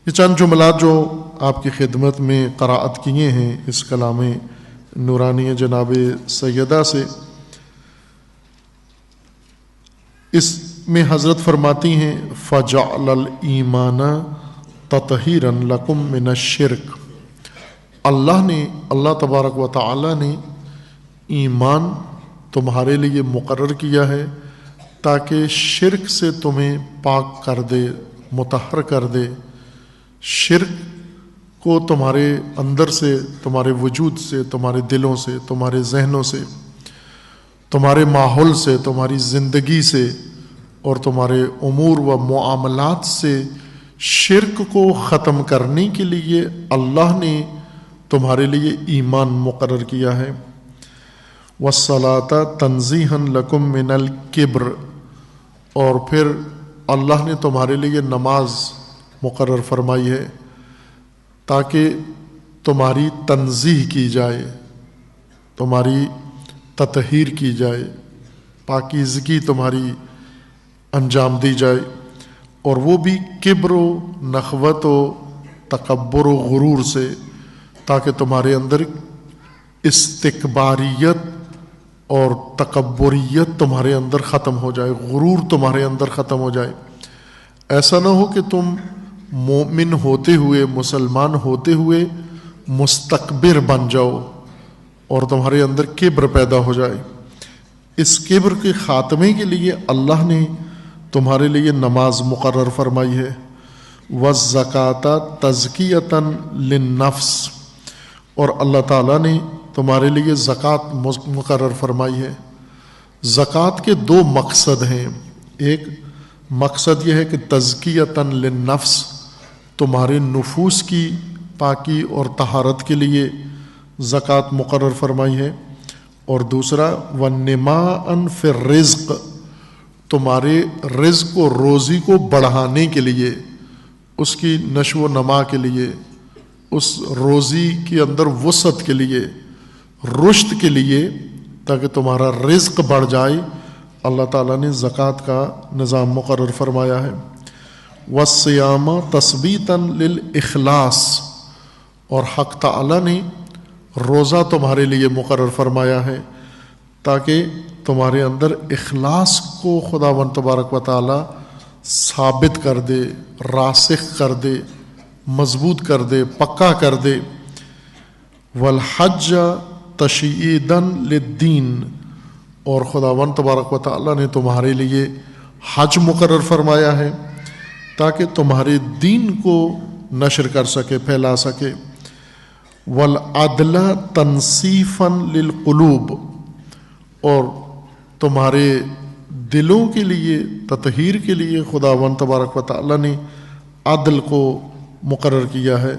یہ چند جملات جو آپ کی خدمت میں قراءت کیے ہیں اس کلام نورانی جناب سیدہ سے، اس میں حضرت فرماتی ہیں فَجَعْلَ الْإِيمَانَ تَطْهِيرًا لَكُم مِّنَ الشِّرْكِ، اللہ تبارک و تعالی نے ایمان تمہارے لیے مقرر کیا ہے تاکہ شرک سے تمہیں پاک کر دے، مطہر کر دے، شرک کو تمہارے اندر سے، تمہارے وجود سے، تمہارے دلوں سے، تمہارے ذہنوں سے، تمہارے ماحول سے، تمہاری زندگی سے اور تمہارے امور و معاملات سے شرک کو ختم کرنے کے لیے اللہ نے تمہارے لیے ایمان مقرر کیا ہے۔ وَالصَّلَاةَ تَنزِيهًا لَكُم مِّنَ الْكِبْرِ، اور پھر اللہ نے تمہارے لیے نماز مقرر فرمائی ہے تاکہ تمہاری تنزیہ کی جائے، تمہاری تطہیر کی جائے، پاکیزگی تمہاری انجام دی جائے، اور وہ بھی کبر و نخوت و تکبر و غرور سے، تاکہ تمہارے اندر استکباریت اور تکبریت تمہارے اندر ختم ہو جائے، غرور تمہارے اندر ختم ہو جائے۔ ایسا نہ ہو کہ تم مومن ہوتے ہوئے، مسلمان ہوتے ہوئے مستکبر بن جاؤ اور تمہارے اندر کبر پیدا ہو جائے۔ اس کبر کے خاتمے کے لیے اللہ نے تمہارے لیے نماز مقرر فرمائی ہے۔ وَالزَّکَاةَ تَزْکِیَةً لِلنَّفْس، اور اللہ تعالیٰ نے تمہارے لیے زکوٰۃ مقرر فرمائی ہے۔ زکوٰۃ کے دو مقصد ہیں، ایک مقصد یہ ہے کہ تزکیۃً للنفس، تمہارے نفوس کی پاکی اور طہارت کے لیے زکوٰۃ مقرر فرمائی ہے، اور دوسرا وَنِمَاءً فِي الرِّزْقِ، تمہارے رزق و روزی کو بڑھانے کے لیے، اس کی نشو و نما کے لیے، اس روزی کے اندر وسعت کے لیے، رشد کے لیے، تاکہ تمہارا رزق بڑھ جائے، اللہ تعالیٰ نے زکوٰۃ کا نظام مقرر فرمایا ہے۔ وَالصِّيَامَ تَثْبِيتًا لِلْإِخْلَاصِ، اور حق تعالیٰ نے روزہ تمہارے لیے مقرر فرمایا ہے تاکہ تمہارے اندر اخلاص کو خداوند تبارک و تعالیٰ ثابت کر دے، راسخ کر دے، مضبوط کر دے، پکا کر دے۔ وَالْحَجَّ تَشْيِيدًا لِلدِّينِ، اور خداوند تبارک و تعالیٰ نے تمہارے لیے حج مقرر فرمایا ہے تاکہ تمہارے دین کو نشر کر سکے، پھیلا سکے۔ وَالْعَدْلَ تَنصِيفًا لِلْقُلُوبِ، اور تمہارے دلوں کے لیے تطہیر کے لیے خداوند تبارک و تعالیٰ نے عدل کو مقرر کیا ہے۔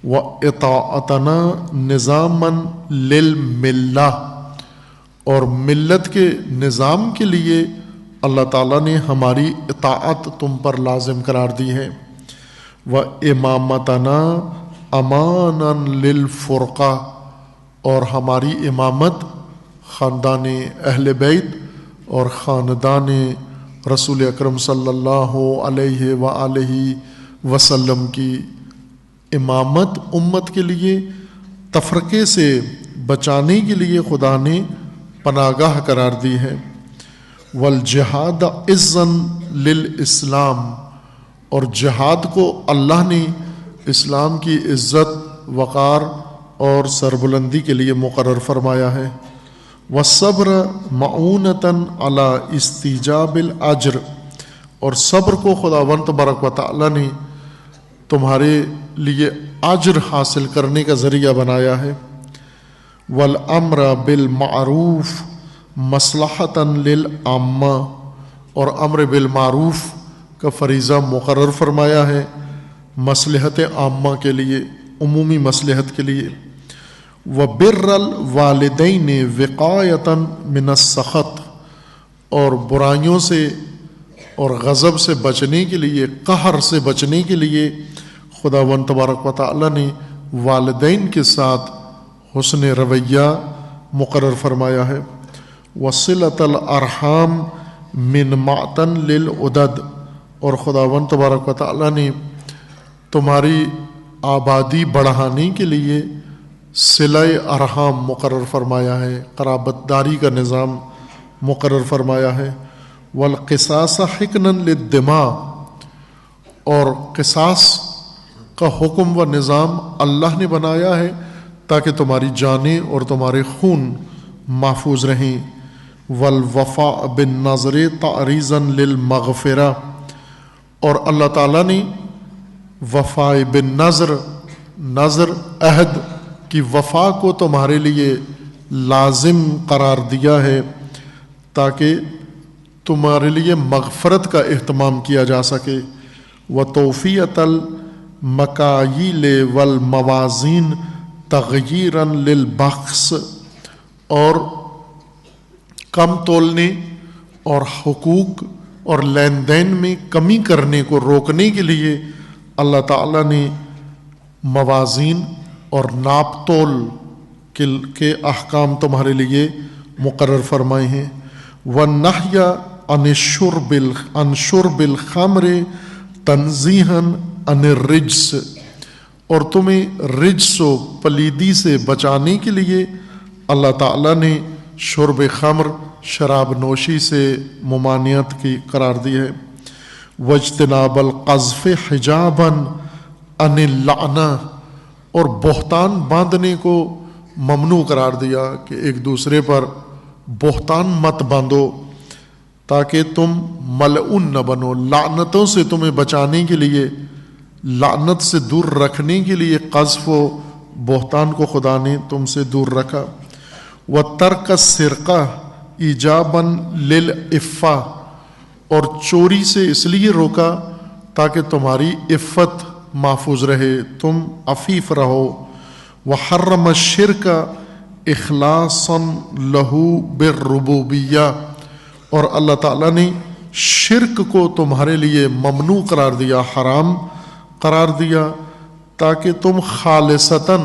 وَإِطَاعَتَنَا نِظَامًا لِلْمِلَّةِ، اور ملت کے نظام کے لیے اللہ تعالیٰ نے ہماری اطاعت تم پر لازم قرار دی ہے۔ وَإِمَامَتَنَا أَمَانًا لِلْفُرْقَةِ، اور ہماری امامت خاندان اہل بیت اور خاندان رسول اکرم صلی اللہ علیہ وآلہ وسلم کی امامت امت کے لیے تفرقے سے بچانے کے لیے خدا نے پناہ قرار دی ہے۔ والجہاد عزاً للاسلام، اور جہاد کو اللہ نے اسلام کی عزت، وقار اور سربلندی کے لیے مقرر فرمایا ہے۔ والصبر معونۃً علی استیجاب الاجر، اور صبر کو خداوند تبارک و تعالیٰ نے تمہارے لیے اجر حاصل کرنے کا ذریعہ بنایا ہے۔ والامر بالمعروف مصلحۃً للعامہ، اور امر بالمعروف کا فریضہ مقرر فرمایا ہے مصلحت عامہ کے لیے، عمومی مصلحت کے لیے۔ وبر الوالدین وقایۃً من السخط، اور برائیوں سے اور غضب سے بچنے کے لیے، قہر سے بچنے کے لیے خداوند تبارک و تعالیٰ نے والدین کے ساتھ حسن رویہ مقرر فرمایا ہے۔ وصلۃ الارحام من معطن للعدد، اور خداوند تبارک و تعالیٰ نے تمہاری آبادی بڑھانے کے لیے صلہ ارحام مقرر فرمایا ہے، قرابت داری کا نظام مقرر فرمایا ہے۔ والقصاص حقنا للدماء، اور قصاص کا حکم و نظام اللہ نے بنایا ہے تاکہ تمہاری جانیں اور تمہارے خون محفوظ رہیں۔ والوفاء بالنظر تعریضا للمغفرہ، اور اللہ تعالیٰ نے وفاء بالنظر، نظر عہد کی وفا کو تمہارے لیے لازم قرار دیا ہے تاکہ تمہارے لیے مغفرت کا اہتمام کیا جا سکے۔ وتوفیۃ المکایل والموازین تغییرا للبخس، اور کم تولنے اور حقوق اور لین دین میں کمی کرنے کو روکنے کے لیے اللہ تعالیٰ نے موازین اور ناپ تول کے احکام تمہارے لیے مقرر فرمائے ہیں۔ وَالنَّهْيَ عَنِ شُرْبِ الْخَمْرِ تَنزِيهًا عَنِ الرِّجْسِ، اور تمہیں رجس و پلیدی سے بچانے کے لیے اللہ تعالیٰ نے شرب خمر، شراب نوشی سے ممانعت کی قرار دی ہے۔ وَاجْتِنَابَ الْقَذْفِ حِجَابًا عَنِ اللَّعْنَةِ، اور بہتان باندھنے کو ممنوع قرار دیا کہ ایک دوسرے پر بہتان مت باندھو تاکہ تم ملعون نہ بنو۔ لعنتوں سے تمہیں بچانے کے لیے، لعنت سے دور رکھنے کے لیے قذف و بہتان کو خدا نے تم سے دور رکھا۔ وَتَرْكَ السِّرْقَةِ ایجابًا لِلْعِفَّةِ، اور چوری سے اس لیے روکا تاکہ تمہاری عفت محفوظ رہے، تم عفیف رہو۔ وحرم الشرک اخلاصا لہ بالربوبیہ، اور اللہ تعالیٰ نے شرک کو تمہارے لیے ممنوع قرار دیا، حرام قرار دیا تاکہ تم خالصتاً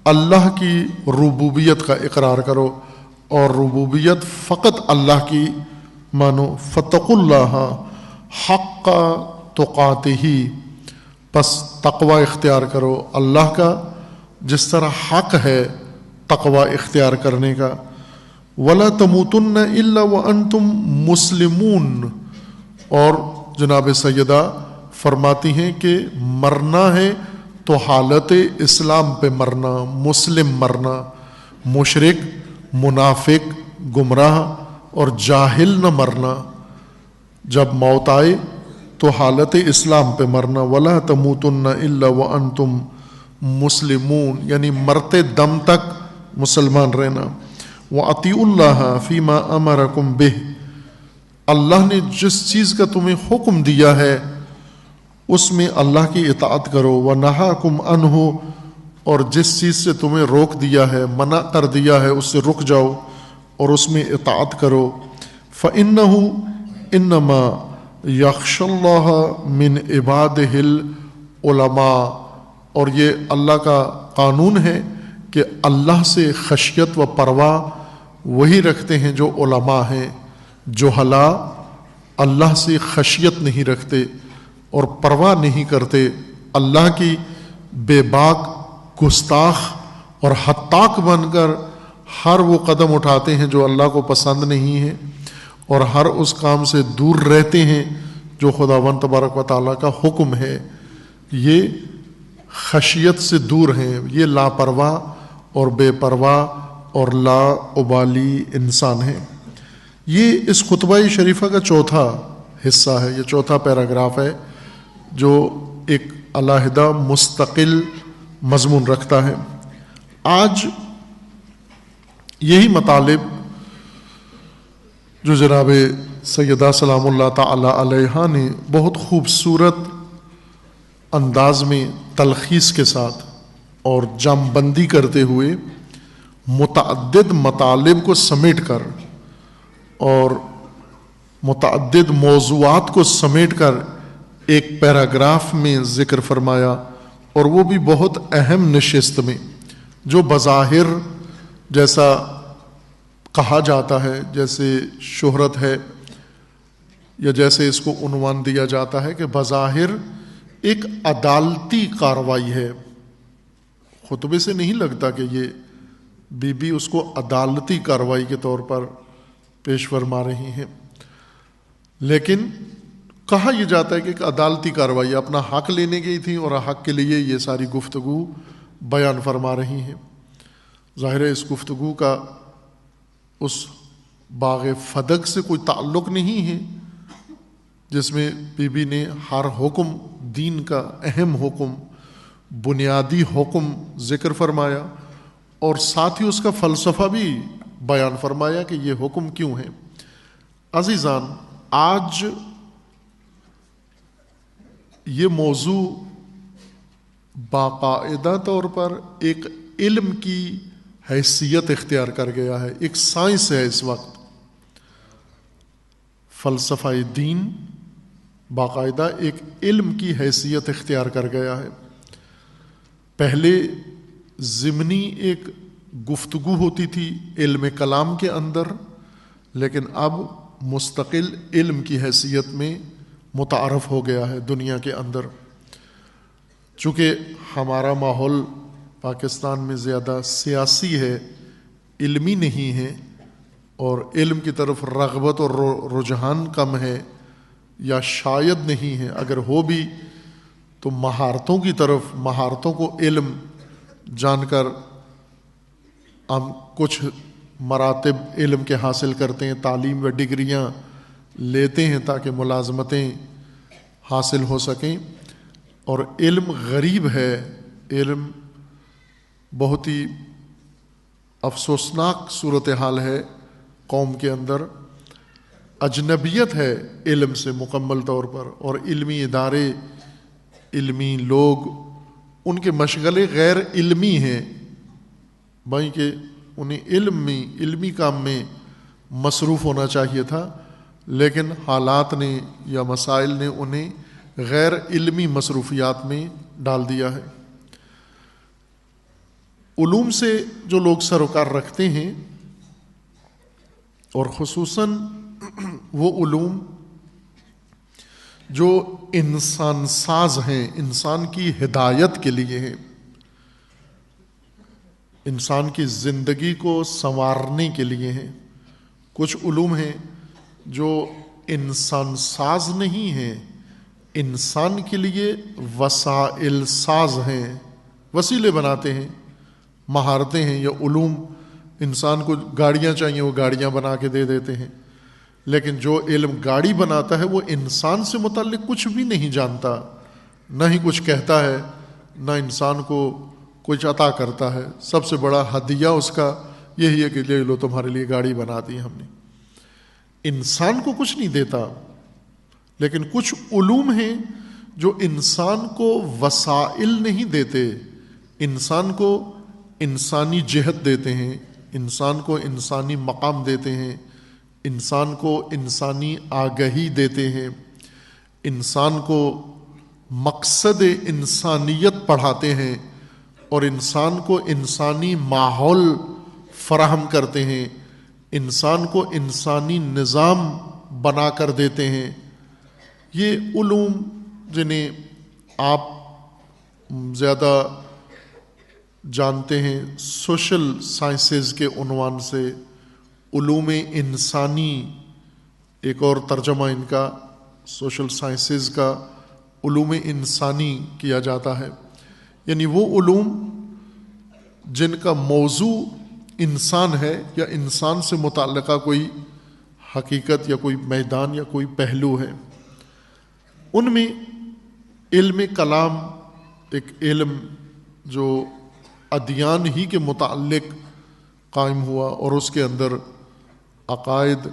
اللہ کی ربوبیت کا اقرار کرو، اور ربوبیت فقط اللہ کی مانو۔ فاتقوا اللہ حق تقاتہ، پس تقوی اختیار کرو اللہ کا جس طرح حق ہے تقوی اختیار کرنے کا۔ وَلَا تَمُوتُنَّ إِلَّا وَأَنْتُمْ مُسْلِمُونَ، اور جناب سیدہ فرماتی ہیں کہ مرنا ہے تو حالت اسلام پہ مرنا، مسلم مرنا، مشرک، منافق، گمراہ اور جاہل نہ مرنا۔ جب موت آئے تو حالت اسلام پہ مرنا۔ وَلَا تَمُوتُنَّ إِلَّا وَأَنْتُمْ مسلمون، یعنی مرتے دم تک مسلمان رہنا۔ وَأَطِيعُوا اللَّهَ فِي مَا أَمَرَكُمْ بِهِ، اللہ نے جس چیز کا تمہیں حکم دیا ہے اس میں اللہ کی اطاعت کرو۔ وَنَهَاكُمْ عَنْهُ، اور جس چیز سے تمہیں روک دیا ہے، منع کر دیا ہے، اس سے رک جاؤ اور اس میں اطاعت کرو۔ فَإِنَّهُ إِنَّمَا يَخْشَى اللَّهَ مِنْ عِبَادِهِ الْعُلَمَاء، اور یہ اللہ کا قانون ہے کہ اللہ سے خشیت و پرواہ وہی رکھتے ہیں جو علماء ہیں۔ جہلا اللہ سے خشیت نہیں رکھتے اور پرواہ نہیں کرتے، اللہ کی بے باک، گستاخ اور حتاق بن کر ہر وہ قدم اٹھاتے ہیں جو اللہ کو پسند نہیں ہے، اور ہر اس کام سے دور رہتے ہیں جو خداوند تبارک و تعالیٰ کا حکم ہے۔ یہ خشیت سے دور ہیں، یہ لاپرواہ اور بے پرواہ اور لا ابالی انسان ہیں۔ یہ اس خطبہ شریفہ کا چوتھا حصہ ہے، یہ چوتھا پیراگراف ہے جو ایک علیحدہ مستقل مضمون رکھتا ہے۔ آج یہی مطالب جو جناب سیدہ سلام اللہ تعالی علیہا نے بہت خوبصورت انداز میں تلخیص کے ساتھ اور جام بندی کرتے ہوئے متعدد مطالب کو سمیٹ کر اور متعدد موضوعات کو سمیٹ کر ایک پیراگراف میں ذکر فرمایا، اور وہ بھی بہت اہم نشست میں، جو بظاہر جیسا کہا جاتا ہے، جیسے شہرت ہے یا جیسے اس کو عنوان دیا جاتا ہے کہ بظاہر ایک عدالتی کارروائی ہے. خطبے سے نہیں لگتا کہ یہ بی بی اس کو عدالتی کارروائی کے طور پر پیش فرما رہی ہیں، لیکن کہا یہ جاتا ہے کہ ایک عدالتی کارروائی، اپنا حق لینے گئی تھیں اور حق کے لیے یہ ساری گفتگو بیان فرما رہی ہیں. ظاہر ہے اس گفتگو کا اس باغ فدق سے کوئی تعلق نہیں ہے جس میں بی بی نے ہر حکم، دین کا اہم حکم، بنیادی حکم ذکر فرمایا اور ساتھ ہی اس کا فلسفہ بھی بیان فرمایا کہ یہ حکم کیوں ہے. عزیزان، آج یہ موضوع باقاعدہ طور پر ایک علم کی حیثیت اختیار کر گیا ہے، ایک سائنس ہے اس وقت. فلسفہ دین باقاعدہ ایک علم کی حیثیت اختیار کر گیا ہے. پہلے ضمنی ایک گفتگو ہوتی تھی علم کلام کے اندر، لیکن اب مستقل علم کی حیثیت میں متعارف ہو گیا ہے دنیا کے اندر. چونکہ ہمارا ماحول پاکستان میں زیادہ سیاسی ہے، علمی نہیں ہے، اور علم کی طرف رغبت اور رجحان کم ہے یا شاید نہیں ہے. اگر ہو بھی تو مہارتوں کی طرف، مہارتوں کو علم جان کر ہم کچھ مراتب علم کے حاصل کرتے ہیں، تعلیم و ڈگریاں لیتے ہیں تاکہ ملازمتیں حاصل ہو سکیں. اور علم غریب ہے، علم بہت ہی افسوسناک صورتحال ہے قوم کے اندر. اجنبیت ہے علم سے مکمل طور پر، اور علمی ادارے، علمی لوگ، ان کے مشغلے غیر علمی ہیں، بھائی کہ انہیں علمی کام میں مصروف ہونا چاہیے تھا، لیکن حالات نے یا مسائل نے انہیں غیر علمی مصروفیات میں ڈال دیا ہے. علوم سے جو لوگ سروکار رکھتے ہیں، اور خصوصاً وہ علوم جو انسان ساز ہیں، انسان کی ہدایت کے لیے ہیں، انسان کی زندگی کو سنوارنے کے لیے ہیں. کچھ علوم ہیں جو انسان ساز نہیں ہیں، انسان کے لیے وسائل ساز ہیں، وسیلے بناتے ہیں، مہارتیں ہیں یا علوم. انسان کو گاڑیاں چاہیے، وہ گاڑیاں بنا کے دے دیتے ہیں، لیکن جو علم گاڑی بناتا ہے وہ انسان سے متعلق کچھ بھی نہیں جانتا، نہ ہی کچھ کہتا ہے، نہ انسان کو کچھ عطا کرتا ہے. سب سے بڑا ہدیہ اس کا یہی ہے کہ لے لو، تمہارے لیے گاڑی بنا دی ہم نے. انسان کو کچھ نہیں دیتا. لیکن کچھ علوم ہیں جو انسان کو وسائل نہیں دیتے، انسان کو انسانی جہت دیتے ہیں، انسان کو انسانی مقام دیتے ہیں، انسان کو انسانی آگہی دیتے ہیں، انسان کو مقصد انسانیت پڑھاتے ہیں، اور انسان کو انسانی ماحول فراہم کرتے ہیں، انسان کو انسانی نظام بنا کر دیتے ہیں. یہ علوم جنہیں آپ زیادہ جانتے ہیں سوشل سائنسز کے عنوان سے، علوم انسانی، ایک اور ترجمہ ان کا سوشل سائنسز کا علوم انسانی کیا جاتا ہے. یعنی وہ علوم جن کا موضوع انسان ہے یا انسان سے متعلقہ کوئی حقیقت یا کوئی میدان یا کوئی پہلو ہے. ان میں علم کلام ایک علم جو ادیان ہی کے متعلق قائم ہوا، اور اس کے اندر عقائد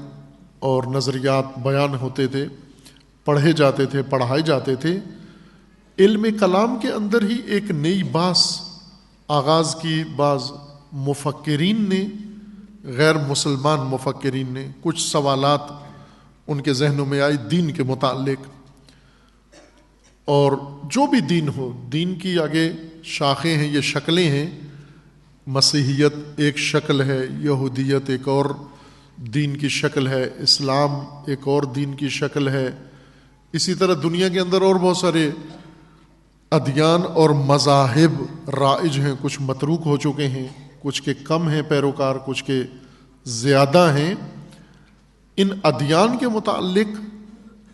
اور نظریات بیان ہوتے تھے، پڑھے جاتے تھے، پڑھائے جاتے تھے. علم کلام کے اندر ہی ایک نئی باس آغاز کی. بعض مفکرین نے، غیر مسلمان مفکرین نے، کچھ سوالات ان کے ذہنوں میں آئی دین کے متعلق. اور جو بھی دین ہو، دین کی آگے شاخیں ہیں، یہ شکلیں ہیں. مسیحیت ایک شکل ہے، یہودیت ایک اور دین کی شکل ہے، اسلام ایک اور دین کی شکل ہے. اسی طرح دنیا کے اندر اور بہت سارے ادیان اور مذاہب رائج ہیں، کچھ متروک ہو چکے ہیں، کچھ کے کم ہیں پیروکار، کچھ کے زیادہ ہیں۔ ان ادیان کے متعلق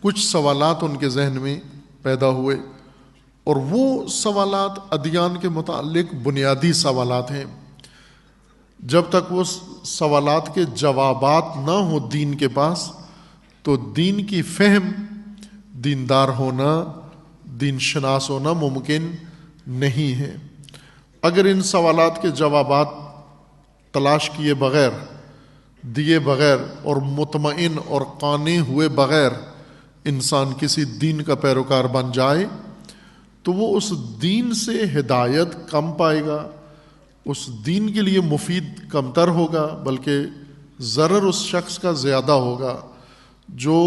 کچھ سوالات ان کے ذہن میں پیدا ہوئے، اور وہ سوالات ادیان کے متعلق بنیادی سوالات ہیں۔ جب تک وہ سوالات کے جوابات نہ ہوں دین کے پاس، تو دین کی فہم، دیندار ہونا، دین شناس ہونا ممکن نہیں ہے۔ اگر ان سوالات کے جوابات تلاش کیے بغیر، دیے بغیر اور مطمئن اور قانع ہوئے بغیر انسان کسی دین کا پیروکار بن جائے، تو وہ اس دین سے ہدایت کم پائے گا، اس دین کے لیے مفید کمتر ہوگا، بلکہ ضرر اس شخص کا زیادہ ہوگا جو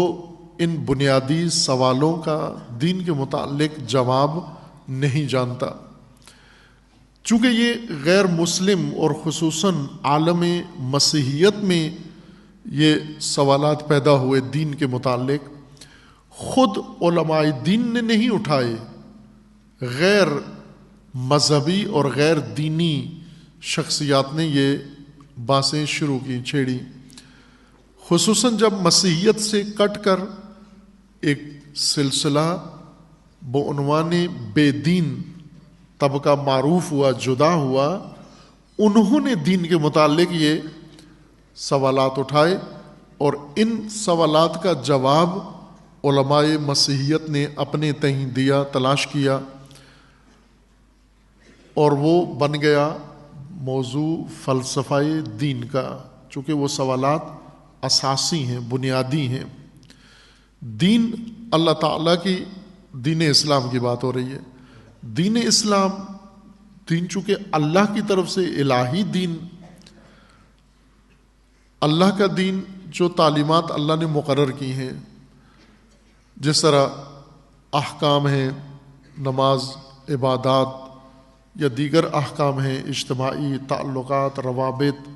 ان بنیادی سوالوں کا دین کے متعلق جواب نہیں جانتا۔ چونکہ یہ غیر مسلم اور خصوصاً عالم مسیحیت میں یہ سوالات پیدا ہوئے دین کے متعلق، خود علماء دین نے نہیں اٹھائے، غیر مذہبی اور غیر دینی شخصیات نے یہ باتیں شروع کی، چھیڑی۔ خصوصاً جب مسیحیت سے کٹ کر ایک سلسلہ بعنوان بے دین طبقہ معروف ہوا، جدا ہوا، انہوں نے دین کے متعلق یہ سوالات اٹھائے، اور ان سوالات کا جواب علماء مسیحیت نے اپنے تئیں دیا، تلاش کیا، اور وہ بن گیا موضوع فلسفہ دین کا، چونکہ وہ سوالات اساسی ہیں، بنیادی ہیں۔ دین اللہ تعالیٰ کی، دین اسلام کی بات ہو رہی ہے۔ دین اسلام، دین چونکہ اللہ کی طرف سے الہی دین، اللہ کا دین، جو تعلیمات اللہ نے مقرر کی ہیں، جس طرح احکام ہیں، نماز، عبادات یا دیگر احکام ہیں، اجتماعی تعلقات، روابط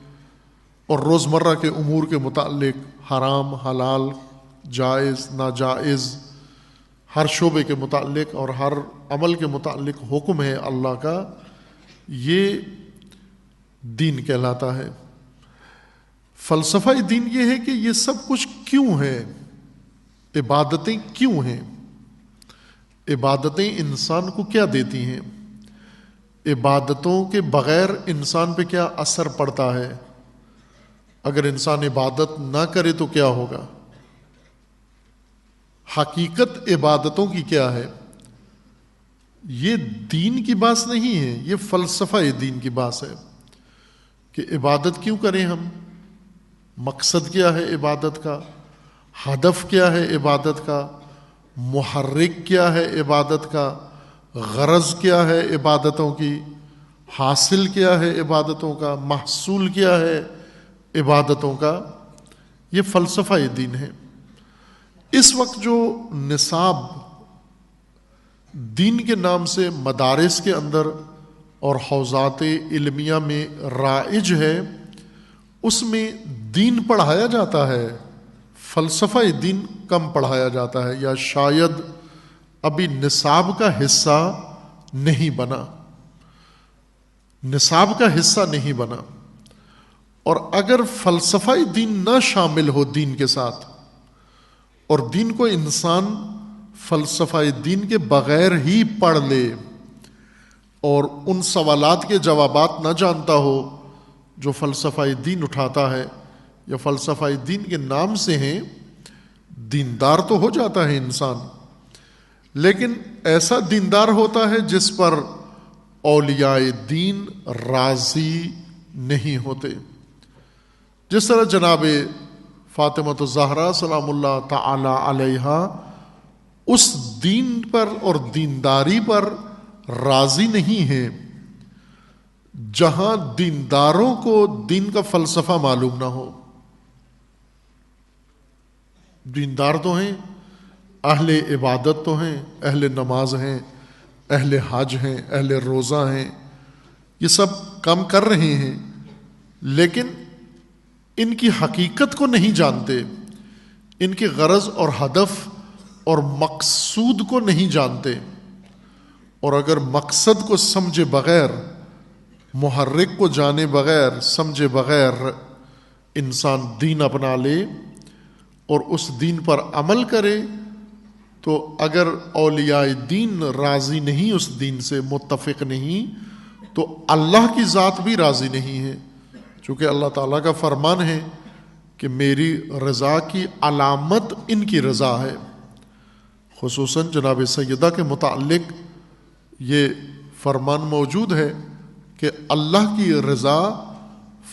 اور روزمرہ کے امور کے متعلق حرام، حلال، جائز، ناجائز، ہر شعبے کے متعلق اور ہر عمل کے متعلق حکم ہے اللہ کا، یہ دین کہلاتا ہے۔ فلسفہ دین یہ ہے کہ یہ سب کچھ کیوں ہے، عبادتیں کیوں ہیں، عبادتیں انسان کو کیا دیتی ہیں، عبادتوں کے بغیر انسان پہ کیا اثر پڑتا ہے، اگر انسان عبادت نہ کرے تو کیا ہوگا، حقیقت عبادتوں کی کیا ہے۔ یہ دین کی بات نہیں ہے، یہ فلسفہ دین کی بات ہے کہ عبادت کیوں کریں ہم، مقصد کیا ہے عبادت کا، ہدف کیا ہے عبادت کا، محرک کیا ہے عبادت کا، غرض کیا ہے عبادتوں کی، حاصل کیا ہے عبادتوں کا، محصول کیا ہے عبادتوں کا۔ یہ فلسفہ دین ہے۔ اس وقت جو نصاب دین کے نام سے مدارس کے اندر اور حوزات علمیہ میں رائج ہے، اس میں دین پڑھایا جاتا ہے، فلسفہ دین کم پڑھایا جاتا ہے، یا شاید ابھی نصاب کا حصہ نہیں بنا، نصاب کا حصہ نہیں بنا۔ اور اگر فلسفہ دین نہ شامل ہو دین کے ساتھ، اور دین کو انسان فلسفہ دین کے بغیر ہی پڑھ لے اور ان سوالات کے جوابات نہ جانتا ہو جو فلسفہ دین اٹھاتا ہے یا فلسفہ دین کے نام سے ہیں، دیندار تو ہو جاتا ہے انسان، لیکن ایسا دیندار ہوتا ہے جس پر اولیاء دین راضی نہیں ہوتے۔ جس طرح جناب فاطمہ الزہرا سلام اللہ تعالی علیہا اس دین پر اور دینداری پر راضی نہیں ہیں جہاں دینداروں کو دین کا فلسفہ معلوم نہ ہو۔ دیندار تو ہیں، اہل عبادت تو ہیں، اہل نماز ہیں، اہل حج ہیں، اہل روزہ ہیں، یہ سب کام کر رہے ہیں، لیکن ان کی حقیقت کو نہیں جانتے، ان کے غرض اور ہدف اور مقصود کو نہیں جانتے، اور اگر مقصد کو سمجھے بغیر، محرک کو جانے بغیر، سمجھے بغیر انسان دین اپنا لے اور اس دین پر عمل کرے، تو اگر اولیاء دین راضی نہیں، اس دین سے متفق نہیں، تو اللہ کی ذات بھی راضی نہیں ہے، چونکہ اللہ تعالیٰ کا فرمان ہے کہ میری رضا کی علامت ان کی رضا ہے۔ خصوصاً جناب سیدہ کے متعلق یہ فرمان موجود ہے کہ اللہ کی رضا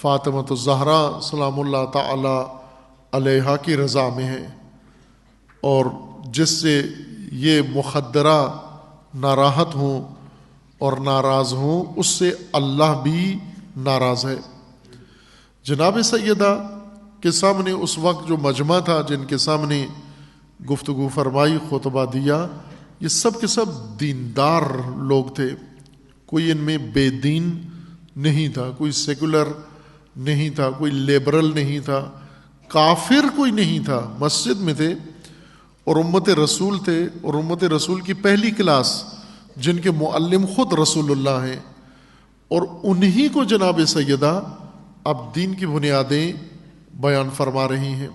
فاطمہ الزہرا سلام اللہ تعالی علیہا کی رضا میں ہے، اور جس سے یہ مخدرہ ناراحت ہوں اور ناراض ہوں، اس سے اللہ بھی ناراض ہے۔ جناب سیدہ کے سامنے اس وقت جو مجمع تھا، جن کے سامنے گفتگو فرمائی، خطبہ دیا، یہ سب کے سب دیندار لوگ تھے، کوئی ان میں بے دین نہیں تھا، کوئی سیکولر نہیں تھا، کوئی لیبرل نہیں تھا، کافر کوئی نہیں تھا، مسجد میں تھے اور امت رسول تھے، اور امت رسول کی پہلی کلاس جن کے معلم خود رسول اللہ ہیں، اور انہی کو جناب سیدہ اب دین کی بنیادیں بیان فرما رہی ہیں۔